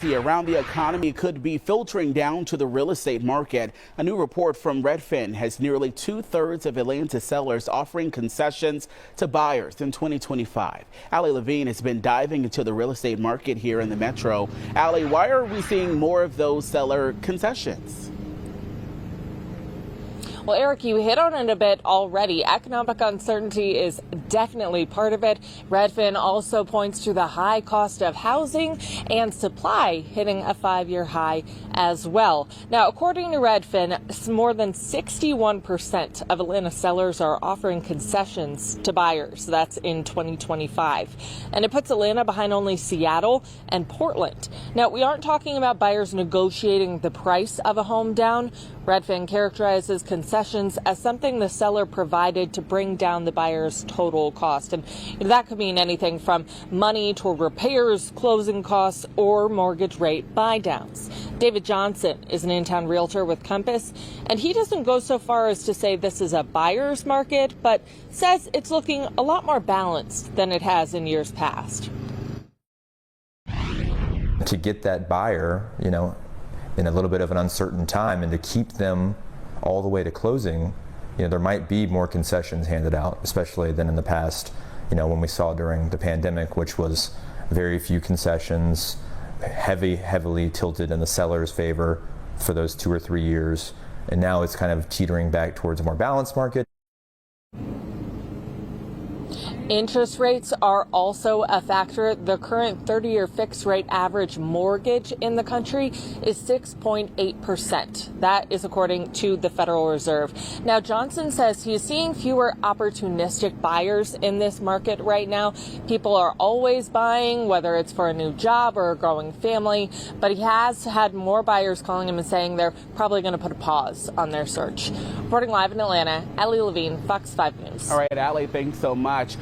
uncertainty around the economy could be filtering down to the real estate market. A new report from Redfin has nearly 2/3 of Atlanta sellers offering concessions to buyers in 2025. Allie Levine has been diving into the real estate market here in the metro. Allie, why are we seeing more of those seller concessions? Well, Eric, you hit on it a bit already. Economic uncertainty is definitely part of it. Redfin also points to the high cost of housing and supply hitting a 5-year high as well. Now, according to Redfin, more than 61% of Atlanta sellers are offering concessions to buyers. That's in 2025. And it puts Atlanta behind only Seattle and Portland. Now, we aren't talking about buyers negotiating the price of a home down. Redfin characterizes concessions as something the seller provided to bring down the buyer's total cost. And that could mean anything from money toward repairs, closing costs, or mortgage rate buy downs. David Johnson is an in-town realtor with Compass, and he doesn't go so far as to say this is a buyer's market, but says it's looking a lot more balanced than it has in years past. To get that buyer, in a little bit of an uncertain time, and to keep them all the way to closing, there might be more concessions handed out, especially than in the past, when we saw during the pandemic, which was very few concessions, heavily tilted in the seller's favor for those 2 or 3 years. And now it's kind of teetering back towards a more balanced market. Interest rates are also a factor. The current 30-year fixed rate average mortgage in the country is 6.8%. That is according to the Federal Reserve. Now, Johnson says he's seeing fewer opportunistic buyers in this market right now. People are always buying, whether it's for a new job or a growing family, but he has had more buyers calling him and saying they're probably going to put a pause on their search. Reporting live in Atlanta, Allie Levine, Fox 5 News. All right, Allie, thanks so much.